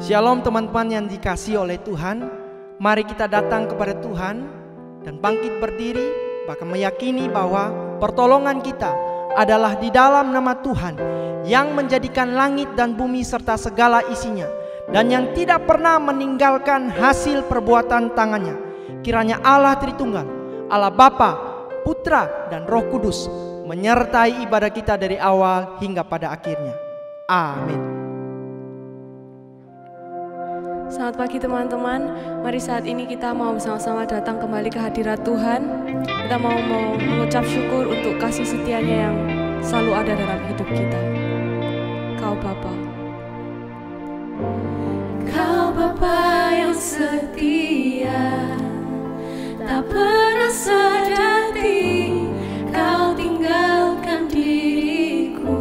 Shalom teman-teman yang dikasihi oleh Tuhan. Mari kita datang kepada Tuhan dan bangkit berdiri, bahkan meyakini bahwa pertolongan kita adalah di dalam nama Tuhan yang menjadikan langit dan bumi serta segala isinya, dan yang tidak pernah meninggalkan hasil perbuatan tangannya. Kiranya Allah Tritunggal, Allah Bapa, Putra, dan Roh Kudus menyertai ibadah kita dari awal hingga pada akhirnya. Amin. Selamat pagi teman-teman. Mari saat ini kita mau bersama-sama datang kembali ke hadirat Tuhan. Kita mau mengucap syukur untuk kasih setianya yang selalu ada dalam hidup kita. Kau Bapa. Kau Bapa yang setia, tak pernah sejati Kau tinggalkan diriku.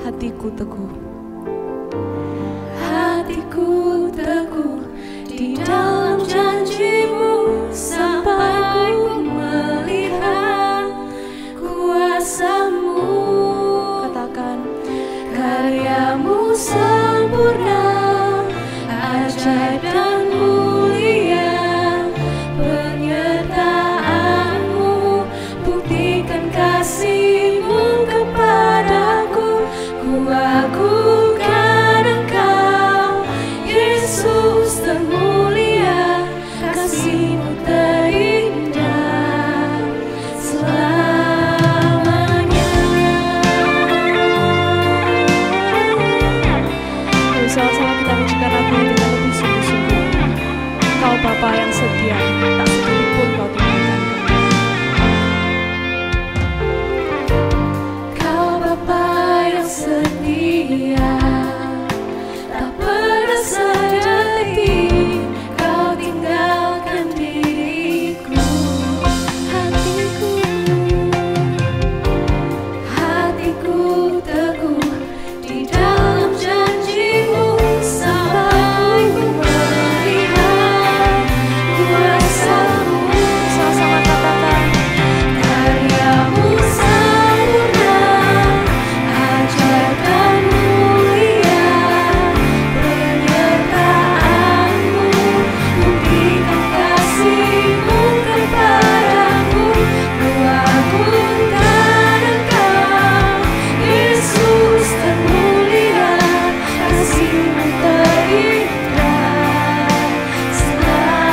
Hatiku teguh. Hatiku teguh di dalam janji-Mu sampai ku melihat kuasa-Mu. Katakan, karya-Mu sempurna, ajaib dan mulia, penyertaan-Mu, buktikan kasih-Mu kepadaku. Ku agungkan Engkau, Yesus termulia, kasih-Mu terindah selamanya. bersama-sama kita menyanyikan lagu yang kita lebih sungguh-sungguh. Kau Bapa yang setia, tak sedikit pun Kau tinggalkan kami. Kau Bapa yang setia, tak pernah sejati Kau tinggalkan diriku. Hatiku teguh di dalam janji-Mu sampai ku melihat kuasa-Mu. Sama-sama katakan, Karya-Mu sempurna, ajaib dan mulia, penyertaan-Mu, buktikan kasih-Mu kepadaku. Ku agungkan Engkau, Yesus termulia, kasih-Mu terindah selamanya.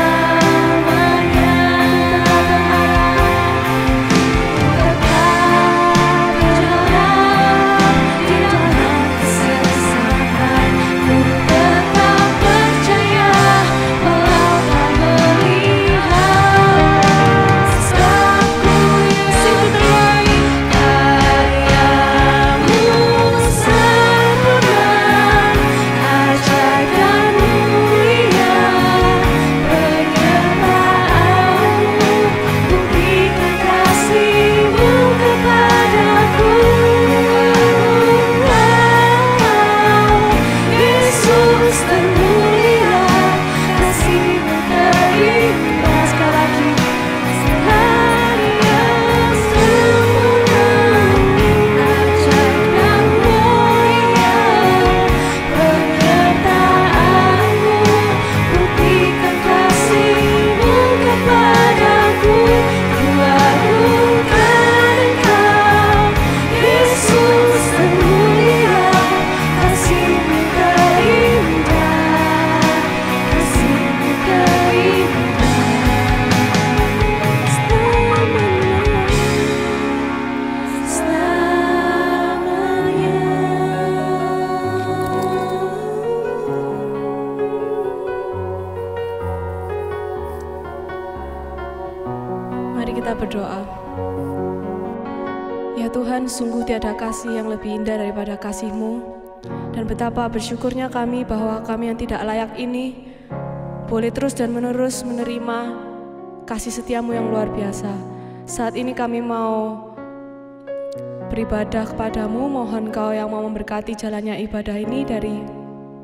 mari kita berdoa. Ya Tuhan, sungguh tiada kasih yang lebih indah daripada kasih-Mu, dan betapa bersyukurnya kami bahwa kami yang tidak layak ini boleh terus dan menerus menerima kasih setia-Mu yang luar biasa. Saat ini kami mau beribadah kepadamu, mohon Kau yang mau memberkati jalannya ibadah ini dari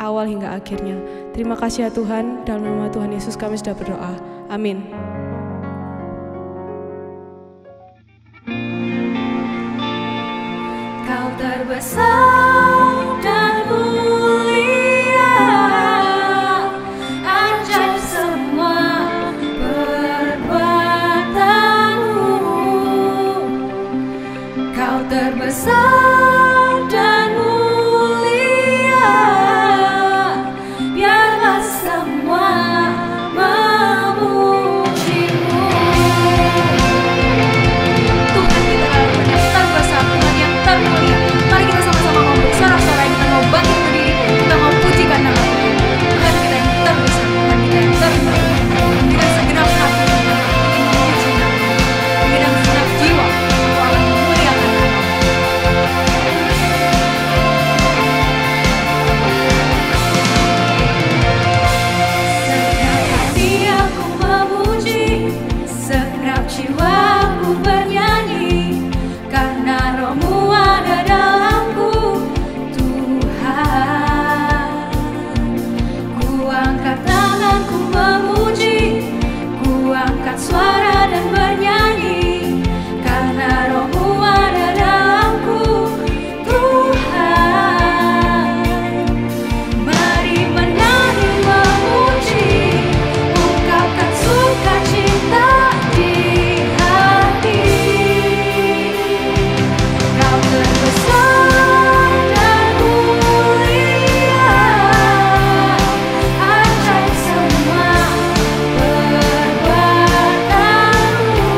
awal hingga akhirnya. Terima kasih ya Tuhan, dalam nama Tuhan Yesus kami sudah berdoa. Amin. Kau terbesar dan mulia, terbesar dan mulia, biarlah semua memuji-Mu. Tuhan kita yang terbesar, Tuhan yang termulia. Mari kita sama-sama ngomong sorak-sorai, kita mau bangkit berdiri, kita mau pujikan nama Tuhan. Tuhan kita yang terbesar, Tuhan kita yang termulia. Dengan segenap hati kita ingin memuji nama-Mu, dengan segenap jiwa kita akan memuliakan nama-Mu. Segenap hati aku memuji, segenap jiwaku bernyanyi, karena Roh-Mu ada dalamku, Tuhan. Ku angkat tanganku memuji, ku angkat suara dan bernyanyi, karena Roh-Mu ada dalamku, Tuhan. Mari menyanyi memuji, ungkapkan sukacita di hati. Kau terbesar dan mulia, ajaib semua perbuatan-Mu.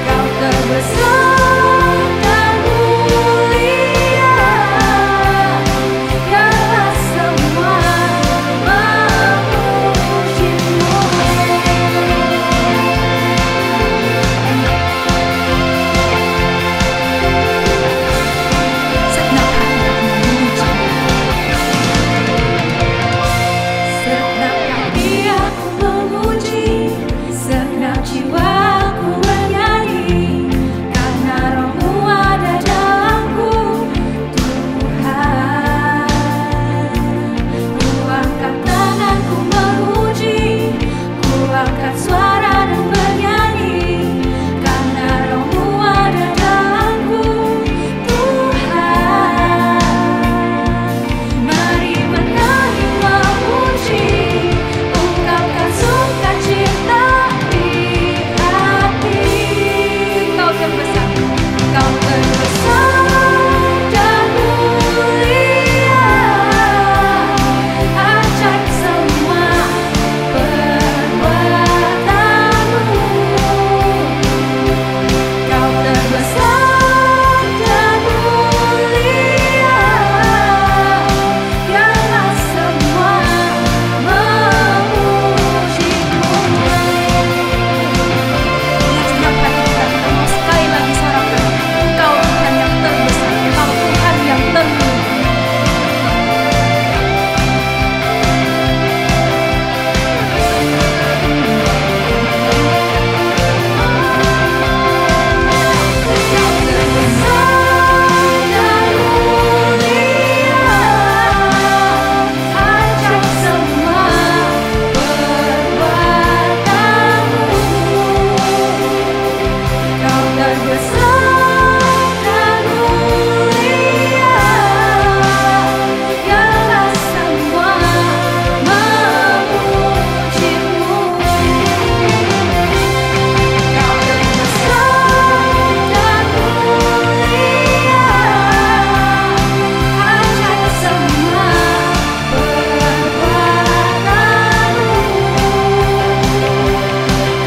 Kau terbesar dan mulia, biarlah semua memuji-Mu. Segenap hati aku memuji, segenap jiwaku bernyanyi, karena Roh-Mu ada dalamku, Tuhan. Ku angkat tanganku memuji, ku angkat suara dan bernyanyi, karena Roh-Mu ada dalamku, Tuhan. Mari menyanyi memuji, ungkapkan sukacita di hati. Kau terbesar, Kau terbesar dan mulia, ajaib semua perbuatan-Mu. Kau terbesar dan mulia, biarlah semua memuji-Mu. Dengan segenap hati kita mau sekali lagi sorakan, Engkau Tuhan yang terbesar, Engkau Tuhan yang termulia. Kau terbesar dan mulia, ajaib semua perbuatan-Mu. Kau terbesar dan mulia, biarlah semua memuji-Mu. Kau terbesar dan mulia, ajaib semua perbuatan-Mu.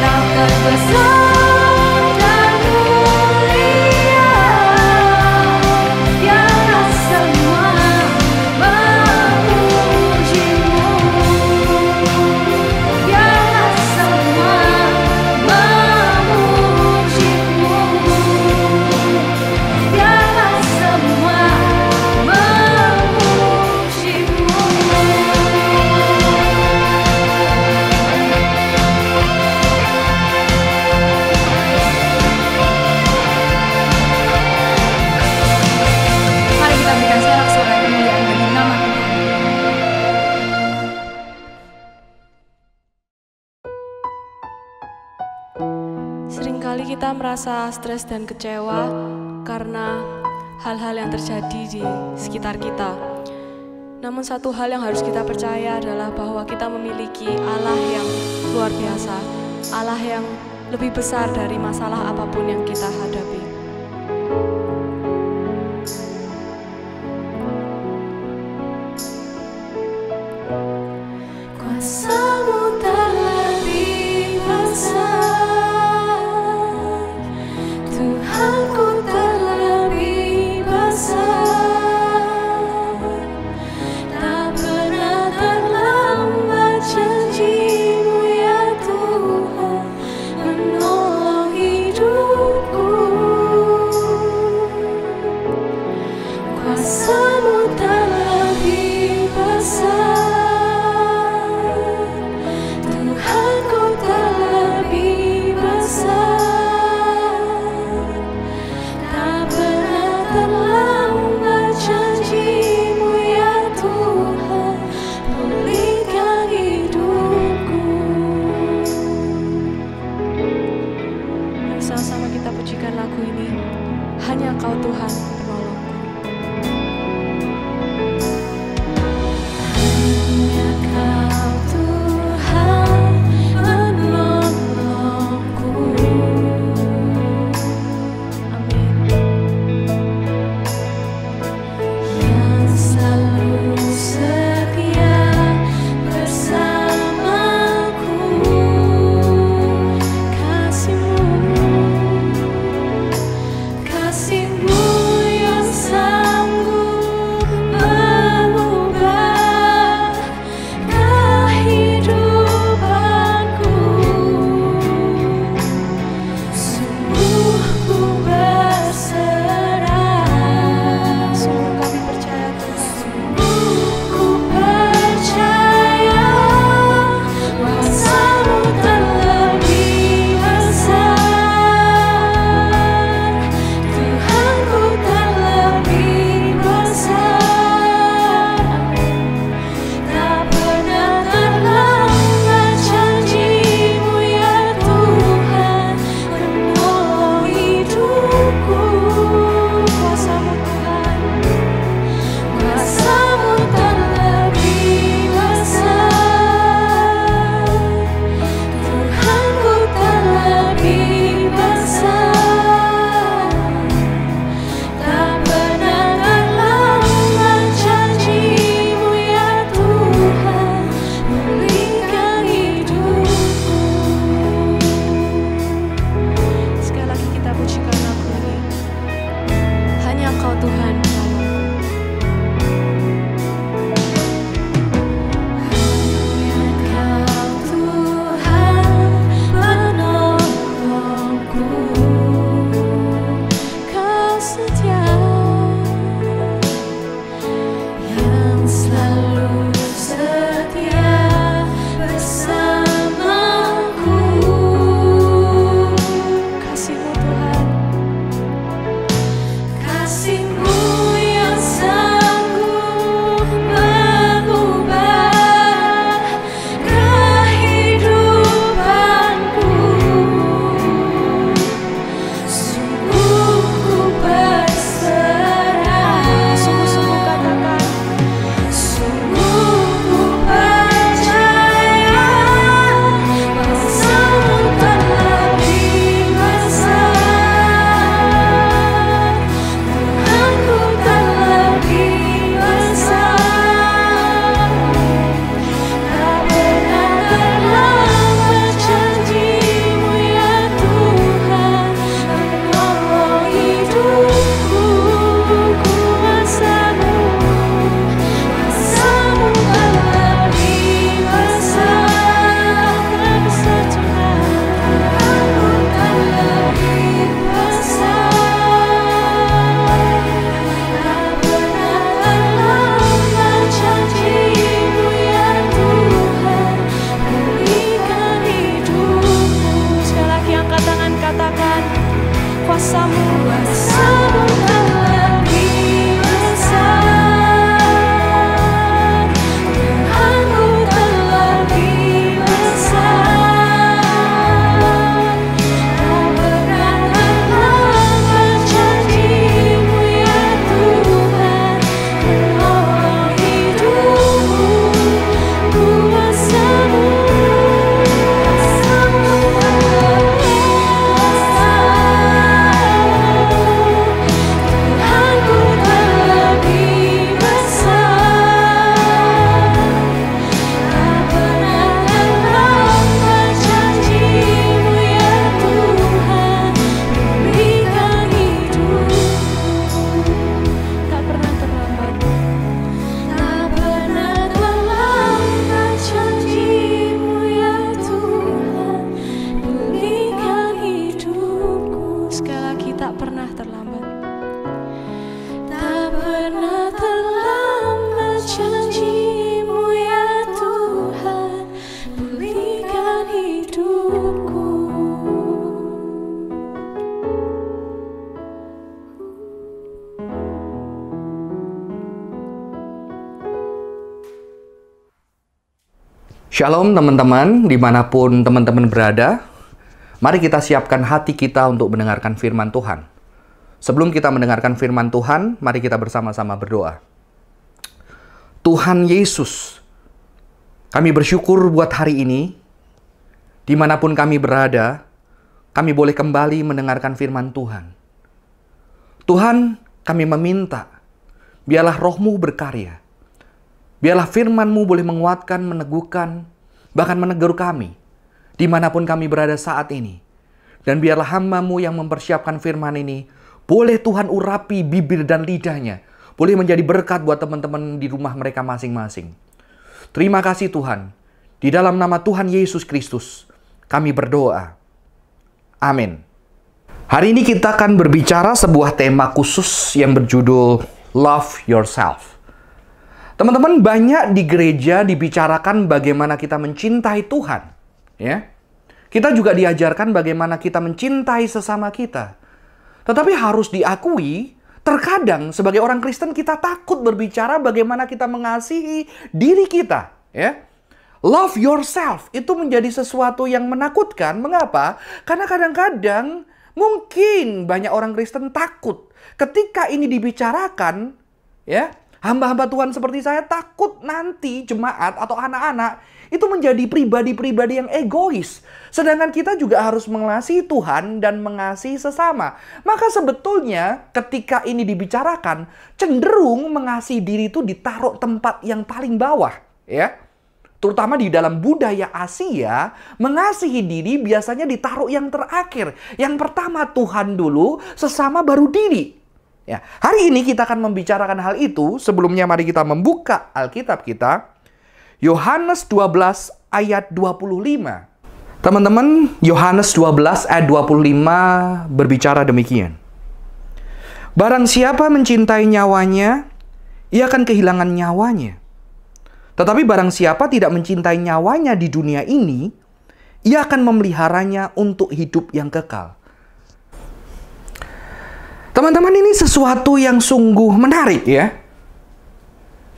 Kau terbesar dan mulia, biarlah semua memuji-Mu. Biarlah semua memuji-Mu. Biarlah semua memuji-Mu. Mari kita berikan sorak-sorai kemuliaan bagi nama Tuhan. Seringkali kita merasa stres dan kecewa karena hal-hal yang terjadi di sekitar kita. Namun satu hal yang harus kita percaya adalah bahwa kita memiliki Allah yang luar biasa, Allah yang lebih besar dari masalah apapun yang kita hadapi. pujikan lagu ini. Hanya Kau Tuhan penolongku. Hanya Kau Tuhan penolongku. Amin. Yang selalu setia bersamaku. Kasih-Mu yang sanggup mengubah kehidupanku. Sungguh ku berserah. Sungguh kami percaya Tuhan. Sungguh ku percaya kuasa-Mu terlebih besar. Tuhanku terlebih besar. Tak pernah terlambat janji-Mu ya Tuhan menolong hidupku. Kuasa-Mu Tuhan, kuasa-Mu terlebih besar. Tuhanku terlebih besar. Tak pernah terlambat janji-Mu ya Tuhan pulihkan hidupku. Sekali lagi kita pujikan lagu ini. Hanya Kau Tuhan penolongku. Hanya Kau Tuhan penolongku. Kau setia yang selalu setia bersamaku. Kasih-Mu Tuhan, kasih-Mu yang sanggup mengubah kehidupanku. Sungguh ku berserah. Sungguh-sungguh katakan, sungguh ku percaya kuasa-Mu terlebih besar. Tuhanku terlebih besar. Tak pernah terlambat janji-Mu ya Tuhan menolong hidupku. Kuasa-Mu, kuasa-Mu terlebih besar. Terbesar Tuhan, Tuhanku terlebih besar. Tak pernah terlambat janji-Mu ya Tuhan pulihkan hidupku. Sekali lagi angkat tangan, katakan, kuasa-Mu, kuasa-Mu terlebih besar. Tuhanku terlebih besar. Tak pernah terlambat janji-Mu ya Tuhan menolong hidupku. Kuasa-Mu, kuasa-Mu terlebih Shalom teman-teman, dimanapun teman-teman berada. Mari kita siapkan hati kita untuk mendengarkan firman Tuhan. Sebelum kita mendengarkan firman Tuhan, mari kita bersama-sama berdoa. Tuhan Yesus, kami bersyukur buat hari ini, dimanapun kami berada, kami boleh kembali mendengarkan firman Tuhan. Tuhan, kami meminta, biarlah roh-Mu berkarya. Biarlah firman-Mu boleh menguatkan, meneguhkan, bahkan menegur kami, dimanapun kami berada saat ini. Dan biarlah hamba-Mu yang mempersiapkan firman ini, boleh Tuhan urapi bibir dan lidahnya, boleh menjadi berkat buat teman-teman di rumah mereka masing-masing. Terima kasih Tuhan. Di dalam nama Tuhan Yesus Kristus, kami berdoa. Amin. Hari ini kita akan berbicara sebuah tema khusus yang berjudul Love Yourself. Teman-teman, banyak di gereja dibicarakan bagaimana kita mencintai Tuhan. Ya, kita juga diajarkan bagaimana kita mencintai sesama kita. Tetapi harus diakui, terkadang sebagai orang Kristen kita takut berbicara bagaimana kita mengasihi diri kita. Ya, love yourself itu menjadi sesuatu yang menakutkan. Mengapa? Karena kadang-kadang mungkin banyak orang Kristen takut ketika ini dibicarakan, ya, hamba-hamba Tuhan seperti saya takut nanti jemaat atau anak-anak itu menjadi pribadi-pribadi yang egois. Sedangkan kita juga harus mengasihi Tuhan dan mengasihi sesama. Maka sebetulnya ketika ini dibicarakan, cenderung mengasihi diri itu ditaruh tempat yang paling bawah, ya. Terutama di dalam budaya Asia, mengasihi diri biasanya ditaruh yang terakhir. Yang pertama Tuhan dulu, sesama baru diri. Ya, hari ini kita akan membicarakan hal itu. Sebelumnya mari kita membuka Alkitab kita. Yohanes 12 ayat 25. Teman-teman, Yohanes 12 ayat 25 berbicara demikian. Barang siapa mencintai nyawanya, ia akan kehilangan nyawanya. Tetapi barang siapa tidak mencintai nyawanya di dunia ini, ia akan memeliharanya untuk hidup yang kekal. Teman-teman, ini sesuatu yang sungguh menarik ya.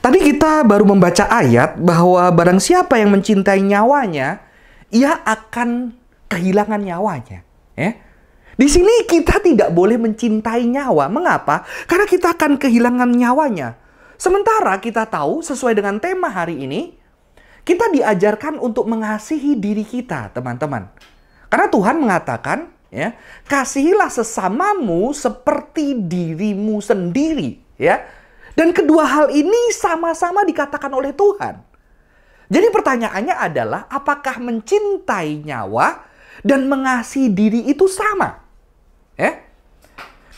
Tadi kita baru membaca ayat bahwa barang siapa yang mencintai nyawanya, ia akan kehilangan nyawanya. Ya. Di sini kita tidak boleh mencintai nyawa. Mengapa? Karena kita akan kehilangan nyawanya. Sementara kita tahu sesuai dengan tema hari ini, kita diajarkan untuk mengasihi diri kita, teman-teman. Karena Tuhan mengatakan, ya, kasihilah sesamamu seperti dirimu sendiri, ya. Dan kedua hal ini sama-sama dikatakan oleh Tuhan. Jadi pertanyaannya adalah, apakah mencintai nyawa dan mengasihi diri itu sama? Ya?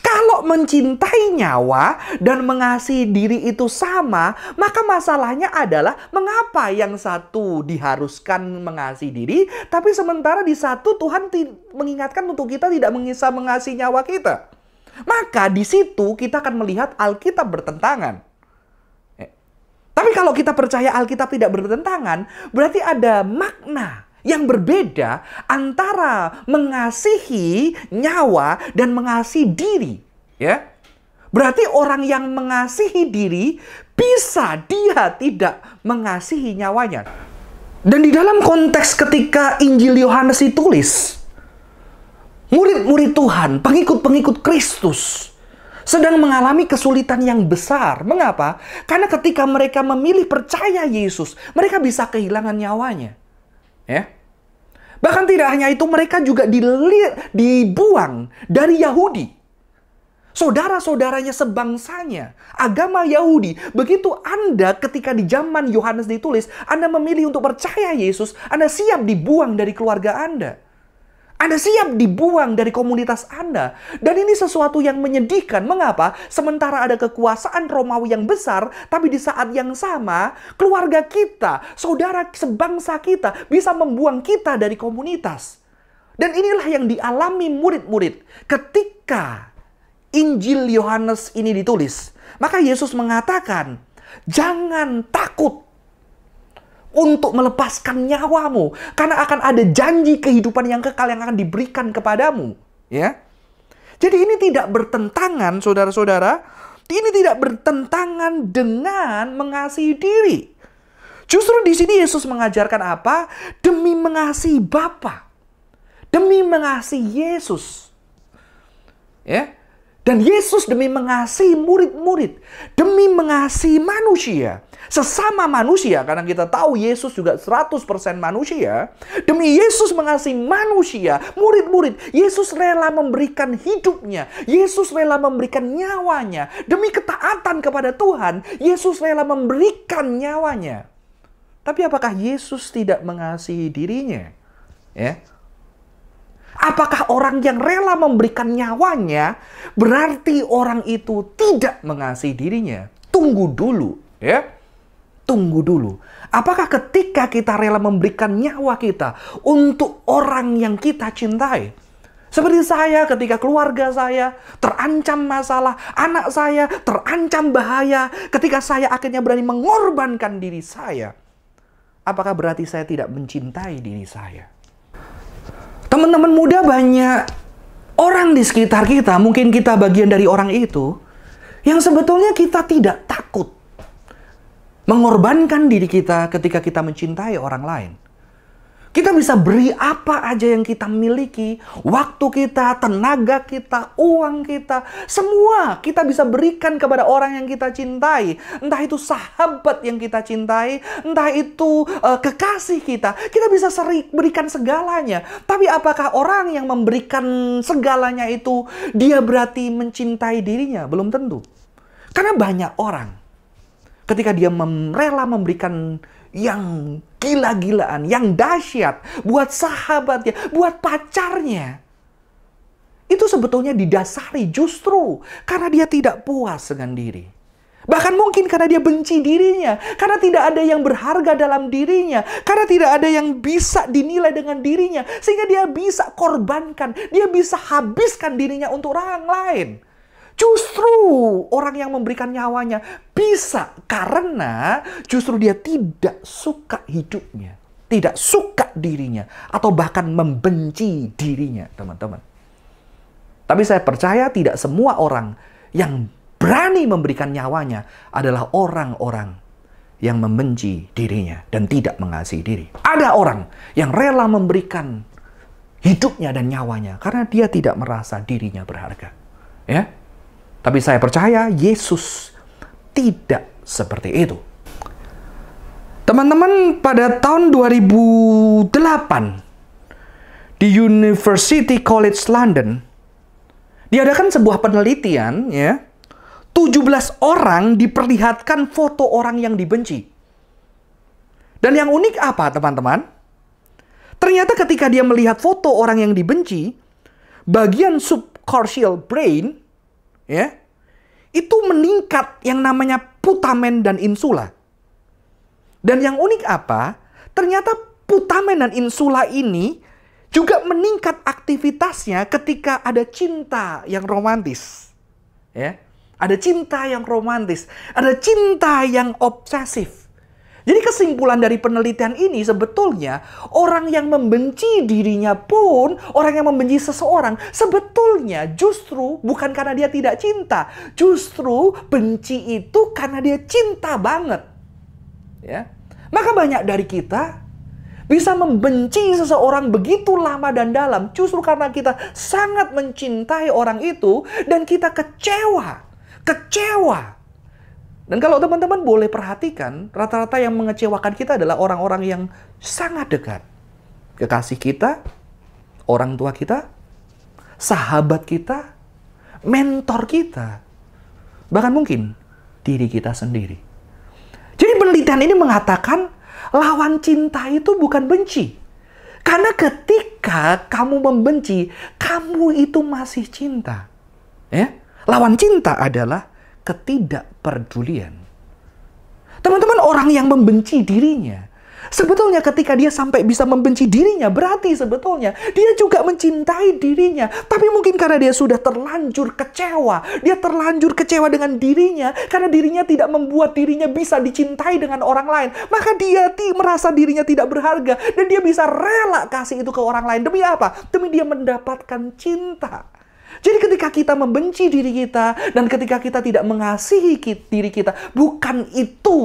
Kalau mencintai nyawa dan mengasihi diri itu sama, maka masalahnya adalah mengapa yang satu diharuskan mengasihi diri, tapi sementara di satu Tuhan mengingatkan untuk kita tidak bisa mengasihi nyawa kita. Maka di situ kita akan melihat Alkitab bertentangan. Tapi kalau kita percaya Alkitab tidak bertentangan, berarti ada makna yang berbeda antara mengasihi nyawa dan mengasihi diri. Ya, berarti orang yang mengasihi diri bisa dia tidak mengasihi nyawanya. Dan di dalam konteks ketika Injil Yohanes ditulis, murid-murid Tuhan, pengikut-pengikut Kristus sedang mengalami kesulitan yang besar. Mengapa? Karena ketika mereka memilih percaya Yesus, mereka bisa kehilangan nyawanya. Ya. Bahkan tidak hanya itu, mereka juga dibuang dari Yahudi. Saudara-saudaranya sebangsanya, agama Yahudi. Begitu Anda ketika di zaman Yohanes ditulis, Anda memilih untuk percaya Yesus, Anda siap dibuang dari keluarga Anda. Anda siap dibuang dari komunitas Anda. Dan ini sesuatu yang menyedihkan. Mengapa? Sementara ada kekuasaan Romawi yang besar, tapi di saat yang sama, keluarga kita, saudara sebangsa kita, bisa membuang kita dari komunitas. Dan inilah yang dialami murid-murid ketika Injil Yohanes ini ditulis. Maka Yesus mengatakan, jangan takut untuk melepaskan nyawamu, karena akan ada janji kehidupan yang kekal yang akan diberikan kepadamu. Ya, jadi ini tidak bertentangan, saudara-saudara. Ini tidak bertentangan dengan mengasihi diri. Justru di sini Yesus mengajarkan apa? Demi mengasihi Bapa. demi mengasihi Yesus. Ya. Dan Yesus demi mengasihi murid-murid, demi mengasihi manusia, sesama manusia, karena kita tahu Yesus juga 100% manusia. Demi Yesus mengasihi manusia, murid-murid, Yesus rela memberikan hidupnya, Yesus rela memberikan nyawanya. Demi ketaatan kepada Tuhan, Yesus rela memberikan nyawanya. Tapi apakah Yesus tidak mengasihi dirinya? Ya. Apakah orang yang rela memberikan nyawanya berarti orang itu tidak mengasihi dirinya? Tunggu dulu, ya. Tunggu dulu. Apakah ketika kita rela memberikan nyawa kita untuk orang yang kita cintai? Seperti saya ketika keluarga saya terancam masalah, anak saya terancam bahaya, ketika saya akhirnya berani mengorbankan diri saya. Apakah berarti saya tidak mencintai diri saya? Teman-teman muda, banyak orang di sekitar kita, mungkin kita bagian dari orang itu, yang sebetulnya kita tidak takut mengorbankan diri kita ketika kita mencintai orang lain. Kita bisa beri apa aja yang kita miliki, waktu kita, tenaga kita, uang kita, semua kita bisa berikan kepada orang yang kita cintai. Entah itu sahabat yang kita cintai, entah itu kekasih kita bisa berikan segalanya. Tapi apakah orang yang memberikan segalanya itu, dia berarti mencintai dirinya? Belum tentu. Karena banyak orang, ketika dia rela memberikan yang gila-gilaan, yang dahsyat buat sahabatnya, buat pacarnya, itu sebetulnya didasari justru karena dia tidak puas dengan diri. Bahkan mungkin karena dia benci dirinya, karena tidak ada yang berharga dalam dirinya, karena tidak ada yang bisa dinilai dengan dirinya, sehingga dia bisa korbankan, dia bisa habiskan dirinya untuk orang lain. Justru orang yang memberikan nyawanya bisa karena justru dia tidak suka hidupnya, tidak suka dirinya, atau bahkan membenci dirinya, teman-teman. Tapi saya percaya tidak semua orang yang berani memberikan nyawanya adalah orang-orang yang membenci dirinya dan tidak mengasihi diri. Ada orang yang rela memberikan hidupnya dan nyawanya karena dia tidak merasa dirinya berharga. Ya. Tapi saya percaya Yesus tidak seperti itu. Teman-teman, pada tahun 2008 di University College London diadakan sebuah penelitian, ya. 17 orang diperlihatkan foto orang yang dibenci. Dan yang unik apa, teman-teman? Ternyata ketika dia melihat foto orang yang dibenci, bagian subcortical brain, ya, itu meningkat yang namanya putamen dan insula. Dan yang unik apa? Ternyata putamen dan insula ini juga meningkat aktivitasnya ketika ada cinta yang romantis. Ya, ada cinta yang romantis, ada cinta yang obsesif. Jadi kesimpulan dari penelitian ini sebetulnya orang yang membenci dirinya pun, orang yang membenci seseorang sebetulnya justru bukan karena dia tidak cinta. Justru benci itu karena dia cinta banget. Ya. Maka banyak dari kita bisa membenci seseorang begitu lama dan dalam justru karena kita sangat mencintai orang itu dan kita kecewa. Dan kalau teman-teman boleh perhatikan, rata-rata yang mengecewakan kita adalah orang-orang yang sangat dekat. Kekasih kita, orang tua kita, sahabat kita, mentor kita, bahkan mungkin diri kita sendiri. Jadi penelitian ini mengatakan lawan cinta itu bukan benci. Karena ketika kamu membenci, kamu itu masih cinta. Ya? Lawan cinta adalah ketidakpedulian. Teman-teman, orang yang membenci dirinya, sebetulnya ketika dia sampai bisa membenci dirinya, berarti sebetulnya dia juga mencintai dirinya. Tapi mungkin karena dia sudah terlanjur kecewa, dia terlanjur kecewa dengan dirinya, karena dirinya tidak membuat dirinya bisa dicintai dengan orang lain. Maka dia merasa dirinya tidak berharga, dan dia bisa rela kasih itu ke orang lain. Demi apa? Demi dia mendapatkan cinta. Jadi ketika kita membenci diri kita dan ketika kita tidak mengasihi diri kita, bukan itu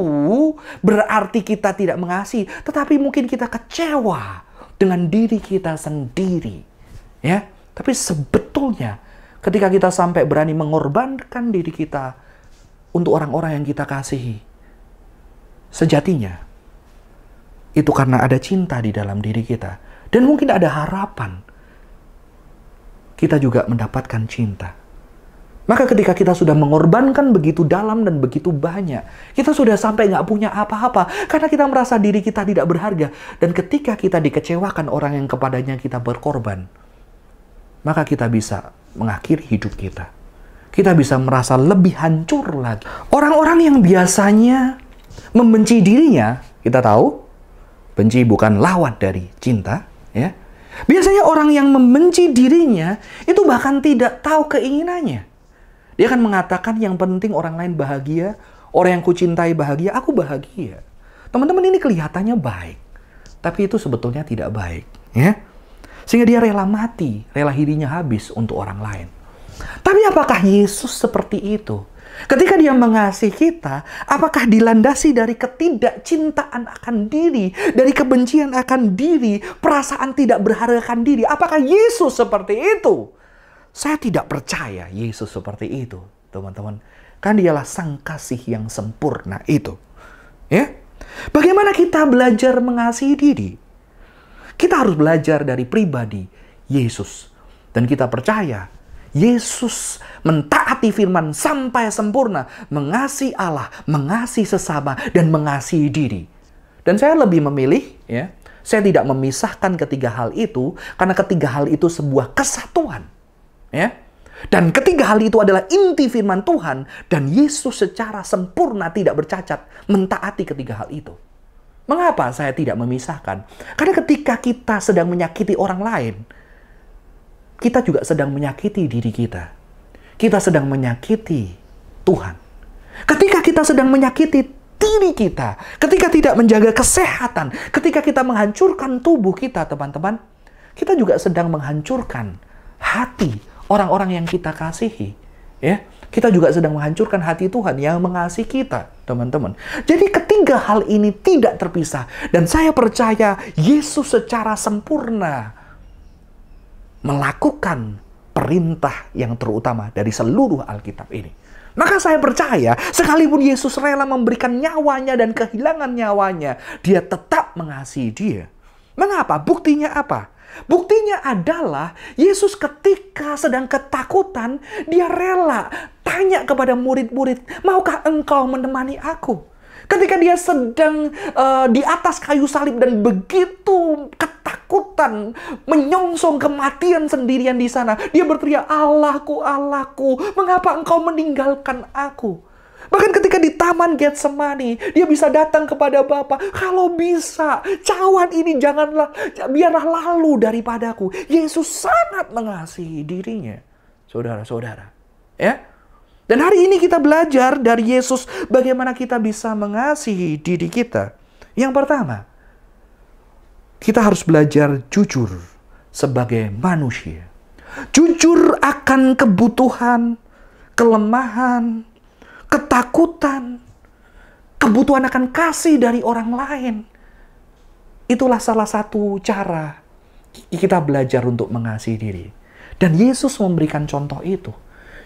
berarti kita tidak mengasihi, tetapi mungkin kita kecewa dengan diri kita sendiri. Ya, tapi sebetulnya ketika kita sampai berani mengorbankan diri kita untuk orang-orang yang kita kasihi, sejatinya itu karena ada cinta di dalam diri kita. Dan mungkin ada harapan kita juga mendapatkan cinta. Maka ketika kita sudah mengorbankan begitu dalam dan begitu banyak, kita sudah sampai nggak punya apa-apa karena kita merasa diri kita tidak berharga. Dan ketika kita dikecewakan orang yang kepadanya kita berkorban, maka kita bisa mengakhiri hidup kita. Kita bisa merasa lebih hancur lagi. Orang-orang yang biasanya membenci dirinya, kita tahu, benci bukan lawan dari cinta, ya. Biasanya orang yang membenci dirinya itu bahkan tidak tahu keinginannya. Dia akan mengatakan yang penting orang lain bahagia, orang yang kucintai bahagia, aku bahagia. Teman-teman, ini kelihatannya baik, tapi itu sebetulnya tidak baik, ya. Sehingga dia rela mati, rela dirinya habis untuk orang lain. Tapi apakah Yesus seperti itu? Ketika dia mengasihi kita, apakah dilandasi dari ketidakcintaan akan diri, dari kebencian akan diri, perasaan tidak berharga akan diri? Apakah Yesus seperti itu? Saya tidak percaya Yesus seperti itu, teman-teman. Kan dialah sang kasih yang sempurna itu. Ya? Bagaimana kita belajar mengasihi diri? Kita harus belajar dari pribadi Yesus. Dan kita percaya Yesus mentaati firman sampai sempurna, mengasihi Allah, mengasihi sesama, dan mengasihi diri. Dan saya lebih memilih, ya, saya tidak memisahkan ketiga hal itu, karena ketiga hal itu sebuah kesatuan. Ya. Dan ketiga hal itu adalah inti firman Tuhan, dan Yesus secara sempurna tidak bercacat mentaati ketiga hal itu. Mengapa saya tidak memisahkan? Karena ketika kita sedang menyakiti orang lain, kita juga sedang menyakiti diri kita. Kita sedang menyakiti Tuhan. Ketika kita sedang menyakiti diri kita, ketika tidak menjaga kesehatan, ketika kita menghancurkan tubuh kita, teman-teman, kita juga sedang menghancurkan hati orang-orang yang kita kasihi. Ya, kita juga sedang menghancurkan hati Tuhan yang mengasihi kita, teman-teman. Jadi ketiga hal ini tidak terpisah. Dan saya percaya Yesus secara sempurna melakukan perintah yang terutama dari seluruh Alkitab ini. Maka saya percaya, sekalipun Yesus rela memberikan nyawanya dan kehilangan nyawanya, dia tetap mengasihi dia. Mengapa? Buktinya apa? Buktinya adalah Yesus ketika sedang ketakutan, dia rela tanya kepada murid-murid, maukah engkau menemani aku? Ketika dia sedang di atas kayu salib dan begitu ketakutan, menyongsong kematian sendirian di sana, dia berteriak, Allahku, Allahku, mengapa engkau meninggalkan aku? Bahkan ketika di Taman Getsemani, dia bisa datang kepada Bapa, kalau bisa, cawan ini biarlah lalu daripadaku. Yesus sangat mengasihi dirinya, saudara-saudara. Ya. Dan hari ini kita belajar dari Yesus bagaimana kita bisa mengasihi diri kita. Yang pertama, kita harus belajar jujur sebagai manusia. Jujur akan kebutuhan, kelemahan, ketakutan, kebutuhan akan kasih dari orang lain. Itulah salah satu cara kita belajar untuk mengasihi diri. Dan Yesus memberikan contoh itu.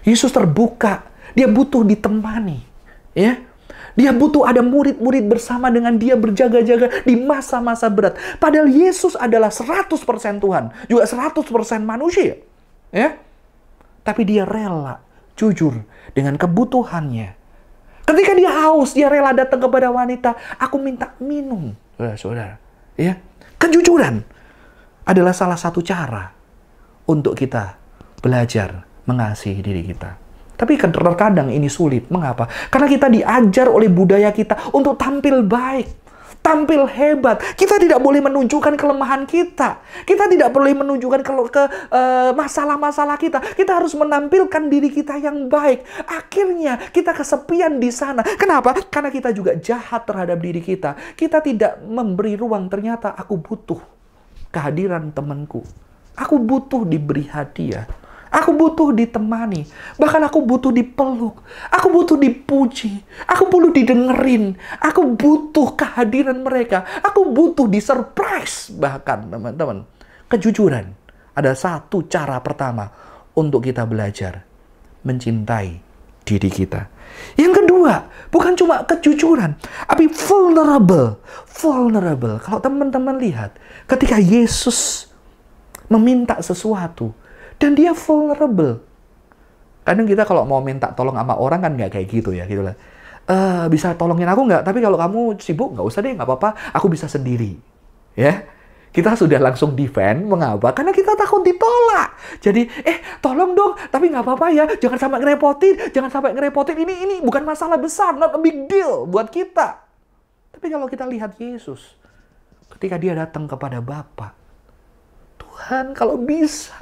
Yesus terbuka, dia butuh ditemani, ya. Dia butuh ada murid-murid bersama dengan dia berjaga-jaga di masa-masa berat. Padahal Yesus adalah 100% Tuhan, juga 100% manusia, ya. Tapi dia rela jujur dengan kebutuhannya. Ketika dia haus, dia rela datang kepada wanita, aku minta minum. Saudara, ya. Kejujuran adalah salah satu cara untuk kita belajar mengasihi diri kita. Tapi terkadang ini sulit. Mengapa? Karena kita diajar oleh budaya kita untuk tampil baik, tampil hebat. Kita tidak boleh menunjukkan kelemahan kita. Kita tidak boleh menunjukkan masalah-masalah kita. Kita harus menampilkan diri kita yang baik. Akhirnya kita kesepian di sana. Kenapa? Karena kita juga jahat terhadap diri kita. Kita tidak memberi ruang. Ternyata aku butuh kehadiran temanku. Aku butuh diberi hadiah. Aku butuh ditemani. Bahkan aku butuh dipeluk. Aku butuh dipuji. Aku butuh didengerin. Aku butuh kehadiran mereka. Aku butuh disurprise. Bahkan, teman-teman, kejujuran ada satu cara pertama untuk kita belajar mencintai diri kita. Yang kedua, bukan cuma kejujuran, tapi vulnerable. Vulnerable. Kalau teman-teman lihat, ketika Yesus meminta sesuatu, dan dia vulnerable. Kadang kita kalau mau minta tolong sama orang kan nggak kayak gitu ya, gitu lah. Bisa tolongin aku nggak? Tapi kalau kamu sibuk, nggak usah deh, nggak apa-apa, aku bisa sendiri. Ya, kita sudah langsung defend. Mengapa? Karena kita takut ditolak. Jadi, tolong dong, tapi nggak apa-apa ya, jangan sampai ngerepotin. Ini bukan masalah besar, not a big deal buat kita. Tapi kalau kita lihat Yesus, ketika dia datang kepada Bapa, Tuhan kalau bisa,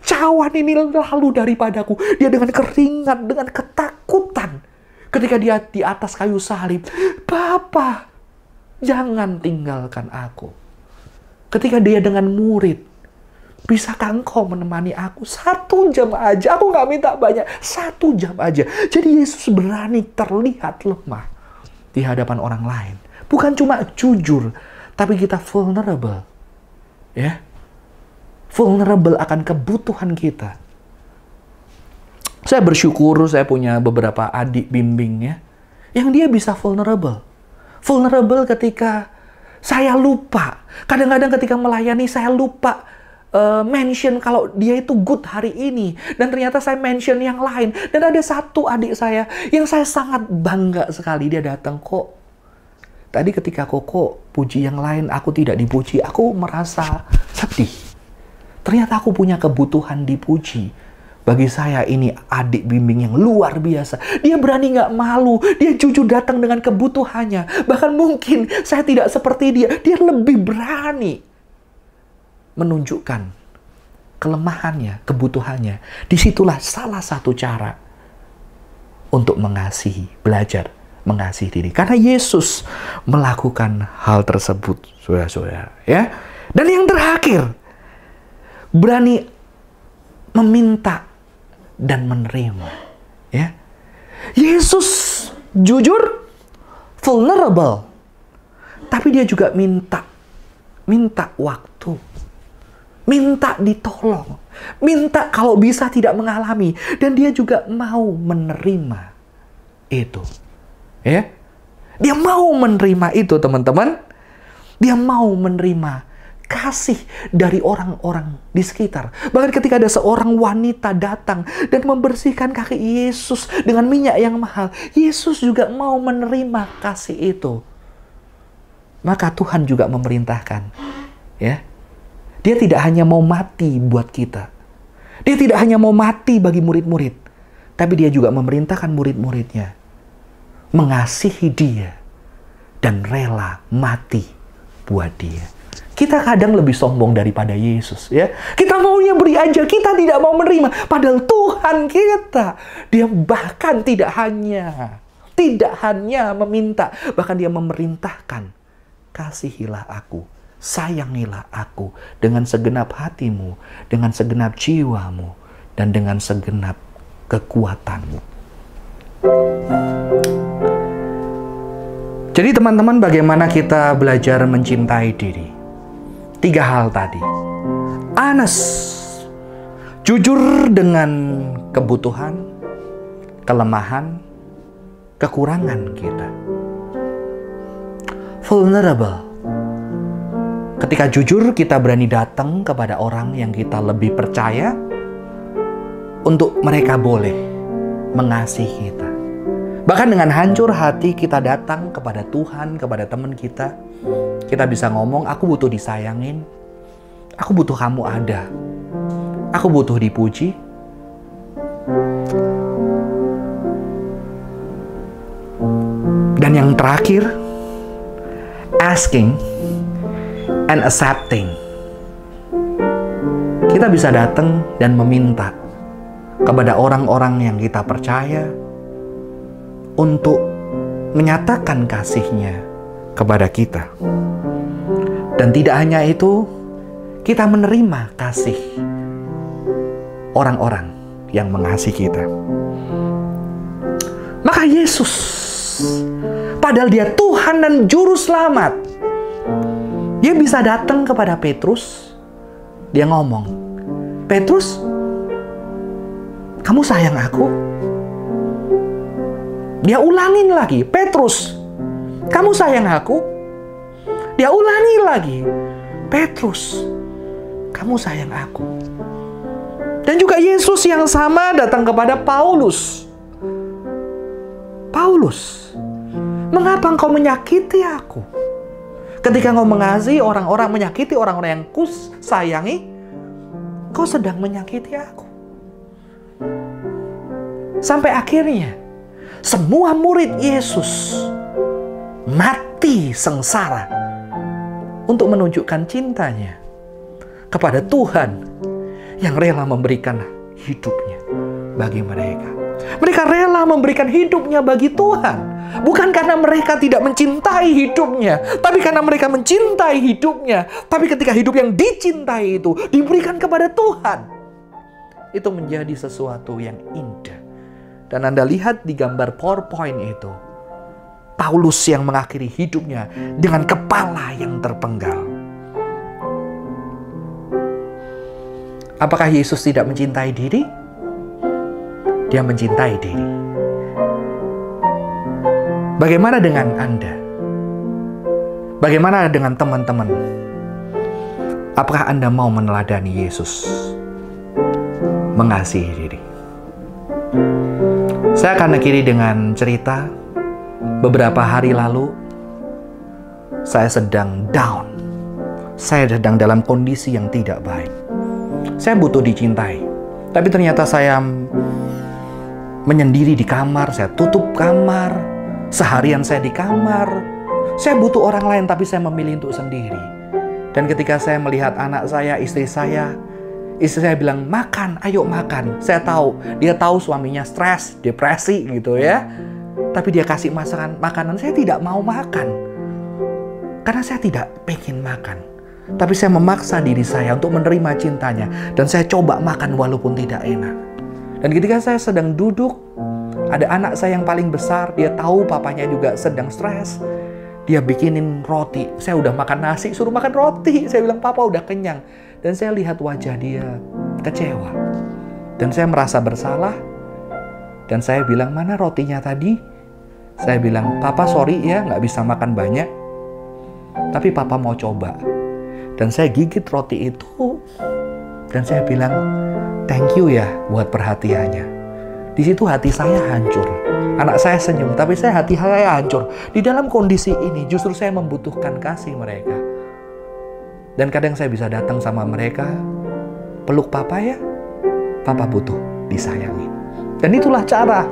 cawan ini lalu daripadaku. Dia dengan keringat, dengan ketakutan. Ketika dia di atas kayu salib, Bapa, jangan tinggalkan aku. Ketika dia dengan murid, bisakah engkau menemani aku 1 jam aja? Aku nggak minta banyak, 1 jam aja. Jadi Yesus berani terlihat lemah di hadapan orang lain. Bukan cuma jujur, tapi kita vulnerable. Ya, vulnerable akan kebutuhan kita. Saya bersyukur saya punya beberapa adik bimbingnya yang dia bisa vulnerable. Vulnerable ketika saya lupa. Kadang-kadang ketika melayani saya lupa mention kalau dia itu good hari ini. Dan ternyata saya mention yang lain. Dan ada satu adik saya yang saya sangat bangga sekali. Dia datang, kok tadi ketika Koko puji yang lain, aku tidak dipuji. Aku merasa sedih. Ternyata aku punya kebutuhan dipuji. Bagi saya ini adik bimbing yang luar biasa. Dia berani nggak malu. Dia jujur datang dengan kebutuhannya. Bahkan mungkin saya tidak seperti dia. Dia lebih berani menunjukkan kelemahannya, kebutuhannya. Disitulah salah satu cara untuk mengasihi, belajar mengasihi diri. Karena Yesus melakukan hal tersebut, saudara-saudara. Ya. Dan yang terakhir, berani meminta dan menerima. Ya. Yesus jujur, vulnerable. Tapi dia juga minta waktu. Minta ditolong. Minta kalau bisa tidak mengalami. Dan dia juga mau menerima itu. Ya. Dia mau menerima itu, teman-teman. Dia mau menerima kasih dari orang-orang di sekitar. Bahkan ketika ada seorang wanita datang dan membersihkan kaki Yesus dengan minyak yang mahal, Yesus juga mau menerima kasih itu. Maka Tuhan juga memerintahkan, ya. Dia tidak hanya mau mati buat kita. Dia tidak hanya mau mati bagi murid-murid, tapi dia juga memerintahkan murid-muridnya mengasihi dia dan rela mati buat dia. Kita kadang lebih sombong daripada Yesus, ya. Kita maunya beri aja, kita tidak mau menerima. Padahal Tuhan kita, dia bahkan tidak hanya meminta, bahkan dia memerintahkan, kasihilah aku, sayangilah aku dengan segenap hatimu, dengan segenap jiwamu, dan dengan segenap kekuatanmu. Jadi teman-teman, bagaimana kita belajar mencintai diri? 3 hal tadi. Honest. Jujur dengan kebutuhan, kelemahan, kekurangan kita. Vulnerable. Ketika jujur, kita berani datang kepada orang yang kita lebih percaya untuk mereka boleh mengasihi kita. Bahkan dengan hancur hati kita datang kepada Tuhan, kepada teman kita. Kita bisa ngomong, aku butuh disayangin. Aku butuh kamu ada. Aku butuh dipuji. Dan yang terakhir, asking and accepting. Kita bisa datang dan meminta kepada orang-orang yang kita percaya untuk menyatakan kasihnya kepada kita. Dan tidak hanya itu, kita menerima kasih orang-orang yang mengasihi kita. Maka Yesus, padahal dia Tuhan dan Juru Selamat, dia bisa datang kepada Petrus, dia ngomong, Petrus, kamu sayang aku? Dia ulangin lagi, Petrus, kamu sayang aku? Dia ulangi lagi, Petrus, kamu sayang aku? Dan juga Yesus yang sama datang kepada Paulus. Paulus, mengapa engkau menyakiti aku? Ketika engkau mengasihi orang-orang, menyakiti orang-orang yang kusayangi, engkau sedang menyakiti aku. Sampai akhirnya semua murid Yesus mati sengsara untuk menunjukkan cintanya kepada Tuhan yang rela memberikan hidupnya bagi mereka. Mereka rela memberikan hidupnya bagi Tuhan, bukan karena mereka tidak mencintai hidupnya, tapi karena mereka mencintai hidupnya. Tapi ketika hidup yang dicintai itu diberikan kepada Tuhan, itu menjadi sesuatu yang indah. Dan Anda lihat di gambar PowerPoint itu, Paulus yang mengakhiri hidupnya dengan kepala yang terpenggal. Apakah Yesus tidak mencintai diri? Dia mencintai diri. Bagaimana dengan Anda? Bagaimana dengan teman-teman? Apakah Anda mau meneladani Yesus mengasihi diri? Saya akan akhiri dengan cerita. Beberapa hari lalu saya sedang down. Saya sedang dalam kondisi yang tidak baik. Saya butuh dicintai. Tapi ternyata saya menyendiri di kamar. Saya tutup kamar. Seharian saya di kamar. Saya butuh orang lain, tapi saya memilih untuk sendiri. Dan ketika saya melihat anak saya, istri saya bilang, makan, ayo makan. Saya tahu, dia tahu suaminya stres, depresi gitu ya. Tapi dia kasih makanan, saya tidak mau makan. Karena saya tidak pengen makan. Tapi saya memaksa diri saya untuk menerima cintanya. Dan saya coba makan walaupun tidak enak. Dan ketika saya sedang duduk, ada anak saya yang paling besar, dia tahu papanya juga sedang stres. Dia bikinin roti. Saya udah makan nasi, suruh makan roti. Saya bilang, papa udah kenyang. Dan saya lihat wajah dia kecewa. Dan saya merasa bersalah. Dan saya bilang, mana rotinya tadi? Saya bilang, papa sorry ya gak bisa makan banyak. Tapi papa mau coba. Dan saya gigit roti itu. Dan saya bilang, thank you ya buat perhatiannya. Di situ hati saya hancur. Anak saya senyum, tapi hati saya hancur. Di dalam kondisi ini justru saya membutuhkan kasih mereka. Dan kadang saya bisa datang sama mereka, peluk papa ya, papa butuh disayangi. Dan itulah cara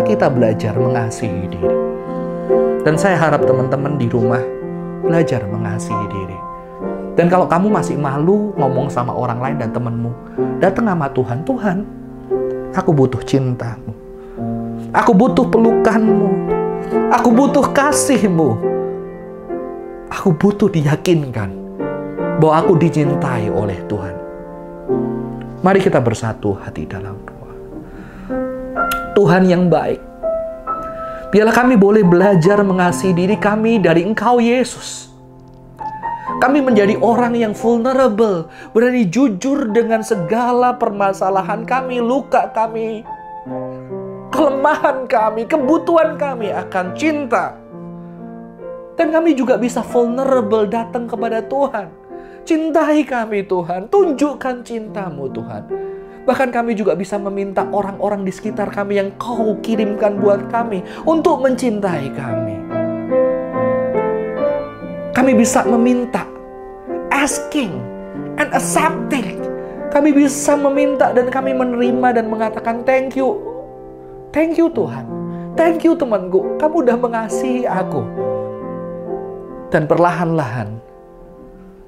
kita belajar mengasihi diri. Dan saya harap teman-teman di rumah belajar mengasihi diri. Dan kalau kamu masih malu ngomong sama orang lain dan temanmu, datang sama Tuhan. Tuhan, aku butuh cintamu. Aku butuh pelukanmu. Aku butuh kasihmu. Aku butuh diyakinkan bahwa aku dicintai oleh Tuhan. Mari kita bersatu hati dalam doa. Tuhan yang baik, biarlah kami boleh belajar mengasihi diri kami dari Engkau Yesus. Kami menjadi orang yang vulnerable, berani jujur dengan segala permasalahan kami, luka kami, kelemahan kami, kebutuhan kami akan cinta. Dan kami juga bisa vulnerable datang kepada Tuhan. Cintai kami Tuhan, tunjukkan cintamu Tuhan. Bahkan kami juga bisa meminta orang-orang di sekitar kami yang Kau kirimkan buat kami untuk mencintai kami. Kami bisa meminta, asking and accepting. Kami bisa meminta dan kami menerima dan mengatakan thank you. Thank you Tuhan. Thank you temanku, kamu udah mengasihi aku. Dan perlahan-lahan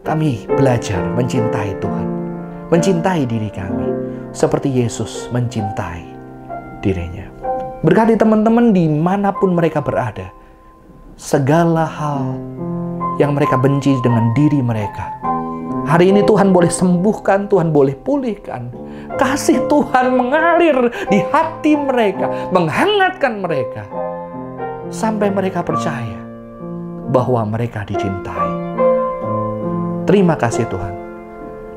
kami belajar mencintai Tuhan, mencintai diri kami, seperti Yesus mencintai dirinya. Berkati teman-teman dimanapun mereka berada, segala hal yang mereka benci dengan diri mereka, hari ini Tuhan boleh sembuhkan, Tuhan boleh pulihkan. Kasih Tuhan mengalir di hati mereka, menghangatkan mereka, sampai mereka percaya bahwa mereka dicintai. Terima kasih Tuhan.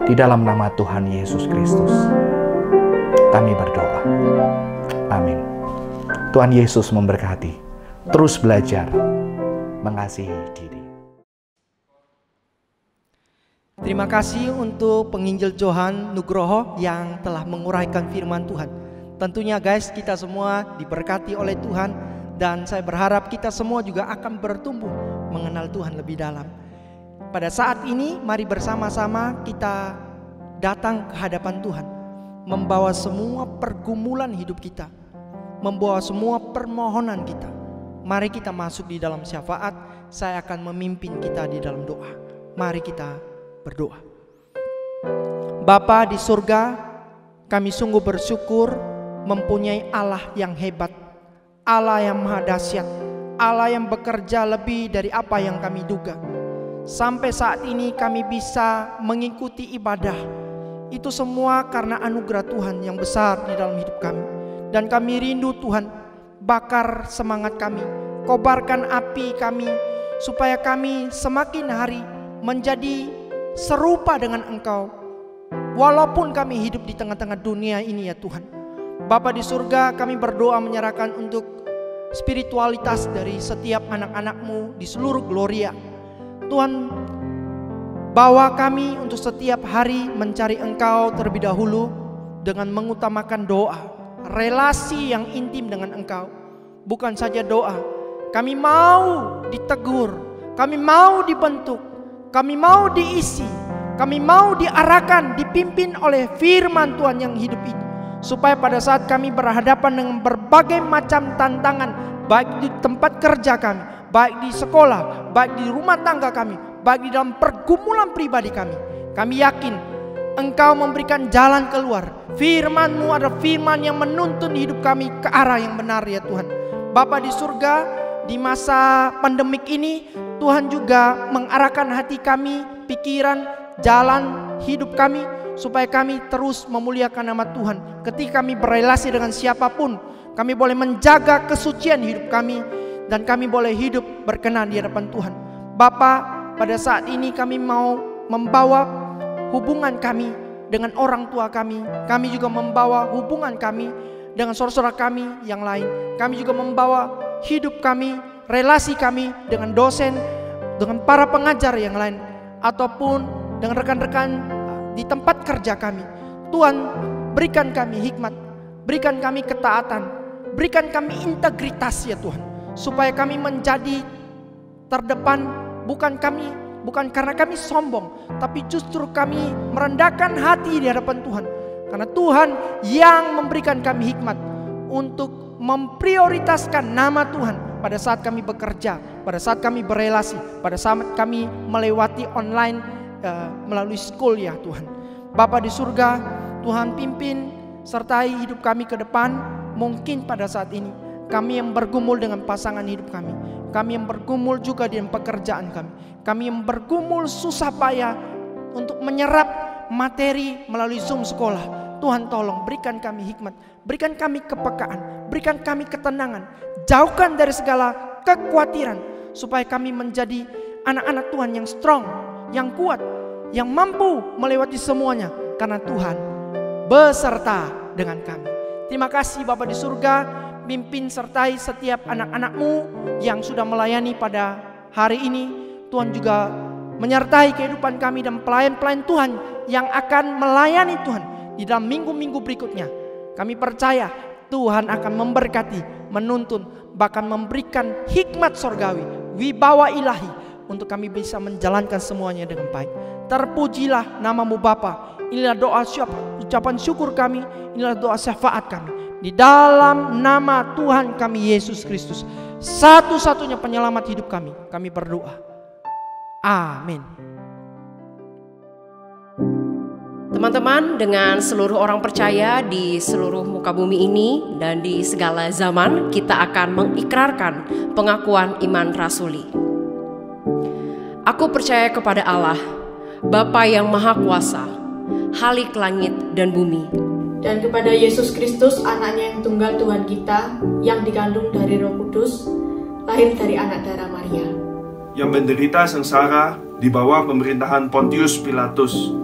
Di dalam nama Tuhan Yesus Kristus, kami berdoa. Amin. Tuhan Yesus memberkati. Terus belajar mengasihi diri. Terima kasih untuk penginjil Johan Nugroho yang telah menguraikan firman Tuhan. Tentunya guys, kita semua diberkati oleh Tuhan, dan saya berharap kita semua juga akan bertumbuh mengenal Tuhan lebih dalam. Pada saat ini mari bersama-sama kita datang ke hadapan Tuhan, membawa semua pergumulan hidup kita, membawa semua permohonan kita. Mari kita masuk di dalam syafaat. Saya akan memimpin kita di dalam doa. Mari kita berdoa. Bapa di surga, kami sungguh bersyukur mempunyai Allah yang hebat, Allah yang maha dahsyat, Allah yang bekerja lebih dari apa yang kami duga. Sampai saat ini kami bisa mengikuti ibadah. Itu semua karena anugerah Tuhan yang besar di dalam hidup kami. Dan kami rindu Tuhan, bakar semangat kami, kobarkan api kami, supaya kami semakin hari menjadi serupa dengan Engkau. Walaupun kami hidup di tengah-tengah dunia ini ya Tuhan. Bapa di surga, kami berdoa menyerahkan untuk spiritualitas dari setiap anak-anak-Mu di seluruh Gloria. Tuhan, bawa kami untuk setiap hari mencari Engkau terlebih dahulu dengan mengutamakan doa, relasi yang intim dengan Engkau. Bukan saja doa, kami mau ditegur, kami mau dibentuk, kami mau diisi, kami mau diarahkan, dipimpin oleh firman Tuhan yang hidup ini. Supaya pada saat kami berhadapan dengan berbagai macam tantangan, baik di tempat kerja kami, baik di sekolah, baik di rumah tangga kami, baik di dalam pergumulan pribadi kami yakin Engkau memberikan jalan keluar. Firman-Mu adalah firman yang menuntun hidup kami ke arah yang benar ya Tuhan. Bapa di surga, di masa pandemik ini Tuhan juga mengarahkan hati kami, pikiran, jalan hidup kami, supaya kami terus memuliakan nama Tuhan. Ketika kami berrelasi dengan siapapun, kami boleh menjaga kesucian hidup kami, dan kami boleh hidup berkenan di hadapan Tuhan. Bapa, pada saat ini kami mau membawa hubungan kami dengan orang tua kami. Kami juga membawa hubungan kami dengan saudara-saudara kami yang lain. Kami juga membawa hidup kami, relasi kami dengan dosen, dengan para pengajar yang lain, ataupun dengan rekan-rekan di tempat kerja kami. Tuhan, berikan kami hikmat, berikan kami ketaatan, berikan kami integritas ya Tuhan, supaya kami menjadi terdepan. Bukan karena kami sombong, tapi justru kami merendahkan hati di hadapan Tuhan. Karena Tuhan yang memberikan kami hikmat untuk memprioritaskan nama Tuhan pada saat kami bekerja, pada saat kami berelasi, pada saat kami melewati online melalui school ya Tuhan. Bapa di surga, Tuhan pimpin sertai hidup kami ke depan. Mungkin pada saat ini kami yang bergumul dengan pasangan hidup kami, kami yang bergumul juga dengan pekerjaan kami, kami yang bergumul susah payah untuk menyerap materi melalui Zoom sekolah. Tuhan tolong berikan kami hikmat, berikan kami kepekaan, berikan kami ketenangan, jauhkan dari segala kekhawatiran, supaya kami menjadi anak-anak Tuhan yang strong, yang kuat, yang mampu melewati semuanya, karena Tuhan beserta dengan kami. Terima kasih Bapa di surga, pimpin sertai setiap anak-anak-Mu yang sudah melayani pada hari ini. Tuhan juga menyertai kehidupan kami dan pelayan-pelayan Tuhan yang akan melayani Tuhan di dalam minggu-minggu berikutnya. Kami percaya Tuhan akan memberkati, menuntun, bahkan memberikan hikmat sorgawi, wibawa ilahi, untuk kami bisa menjalankan semuanya dengan baik. Terpujilah nama-Mu Bapa. Inilah doa ucapan syukur kami, inilah doa syafaat kami. Di dalam nama Tuhan kami Yesus Kristus, satu-satunya penyelamat hidup kami berdoa. Amin. Teman-teman, dengan seluruh orang percaya di seluruh muka bumi ini dan di segala zaman, kita akan mengikrarkan pengakuan iman rasuli. Aku percaya kepada Allah, Bapa yang Maha Kuasa, Khalik langit dan bumi, dan kepada Yesus Kristus, anaknya yang tunggal Tuhan kita, yang dikandung dari Roh Kudus, lahir dari anak darah Maria, yang menderita sengsara di bawah pemerintahan Pontius Pilatus,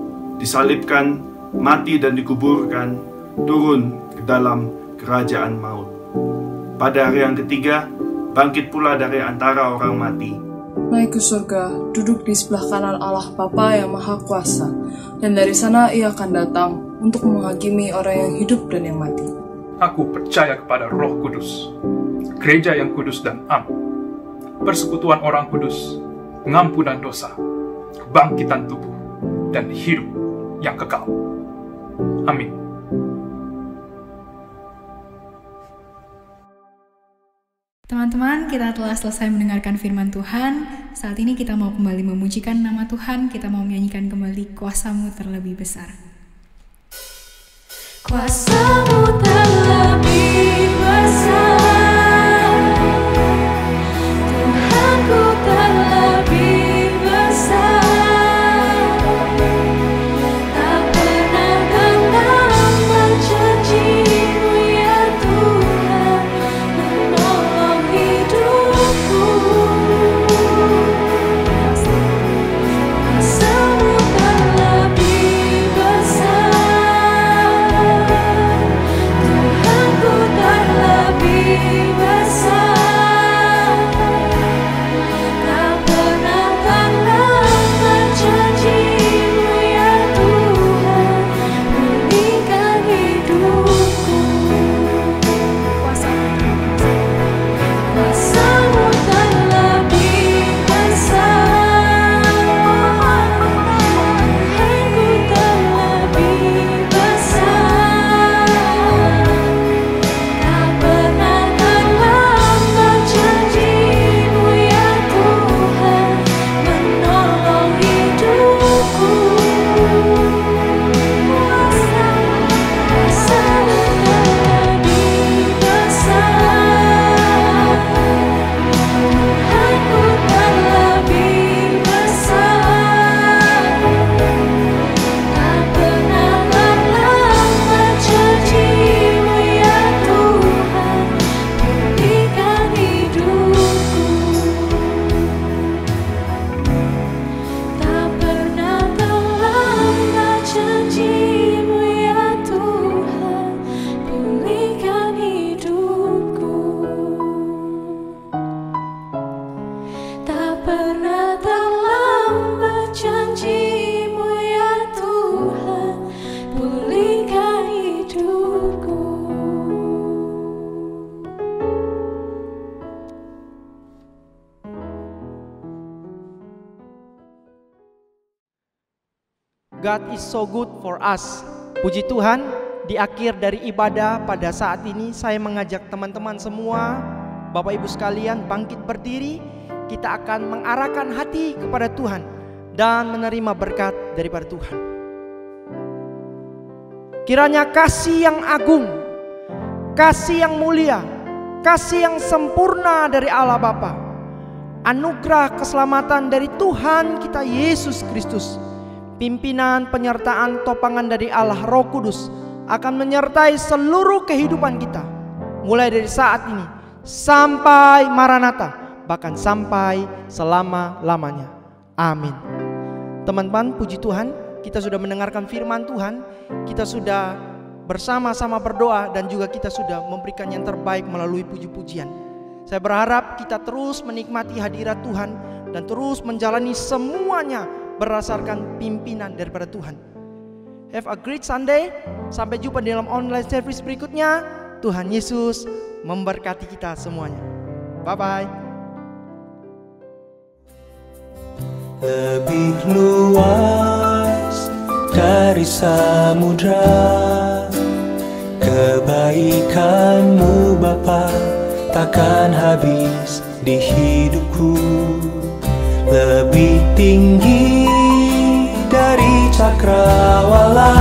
disalibkan, mati dan dikuburkan, turun ke dalam kerajaan maut. Pada hari yang ketiga, bangkit pula dari antara orang mati, naik ke surga, duduk di sebelah kanan Allah Bapa yang Maha Kuasa, dan dari sana Ia akan datang untuk menghakimi orang yang hidup dan yang mati. Aku percaya kepada Roh Kudus, gereja yang kudus dan am, persekutuan orang kudus, pengampunan dosa, kebangkitan tubuh, dan hidup yang kekal. Amin. Teman-teman, kita telah selesai mendengarkan firman Tuhan. Saat ini kita mau kembali memujikan nama Tuhan. Kita mau menyanyikan kembali Kuasa-Mu Terlebih Besar. Kuasa-Mu terlebih besar, Tuhanku terlebih besar, tak pernah kenal janji-Mu ya Tuhan, menolong hidupku. Kuasa-Mu terlebih besar, Tuhanku terlebih besar, tak pernah terlambat janji-Mu ya Tuhan, pulihkan hidupku. Kuasa-Mu terlebih besar, Tuhanku terlebih besar, tak pernah terlambat janji-Mu ya Tuhan, menolong hidupku. Kuasa-Mu terlebih besar, Tuhanku terlebih besar, tak pernah terlambat janji-Mu ya Tuhan, pulihkan hidupku. Tak pernah terlambat janji-Mu ya Tuhan, pulihkan hidupku. Tak pernah terlambat janji-Mu ya Tuhan, pulihkan hidupku. God is so good for us. Puji Tuhan, di akhir dari ibadah pada saat ini saya mengajak teman-teman semua, Bapak Ibu sekalian, bangkit berdiri. Kita akan mengarahkan hati kepada Tuhan dan menerima berkat daripada Tuhan. Kiranya kasih yang agung, kasih yang mulia, kasih yang sempurna dari Allah Bapa, anugerah keselamatan dari Tuhan kita Yesus Kristus, pimpinan, penyertaan, topangan dari Allah Roh Kudus akan menyertai seluruh kehidupan kita, mulai dari saat ini sampai Maranatha, bahkan sampai selama-lamanya. Amin. Teman-teman, puji Tuhan, kita sudah mendengarkan firman Tuhan, kita sudah bersama-sama berdoa, dan juga kita sudah memberikan yang terbaik melalui puji-pujian. Saya berharap kita terus menikmati hadirat Tuhan dan terus menjalani semuanya berdasarkan pimpinan daripada Tuhan. Have a great Sunday. Sampai jumpa di dalam online service berikutnya. Tuhan Yesus memberkati kita semuanya. Bye-bye. Lebih luas dari samudra, kebaikan-Mu Bapa takkan habis di hidupku. Lebih tinggi dari cakrawala,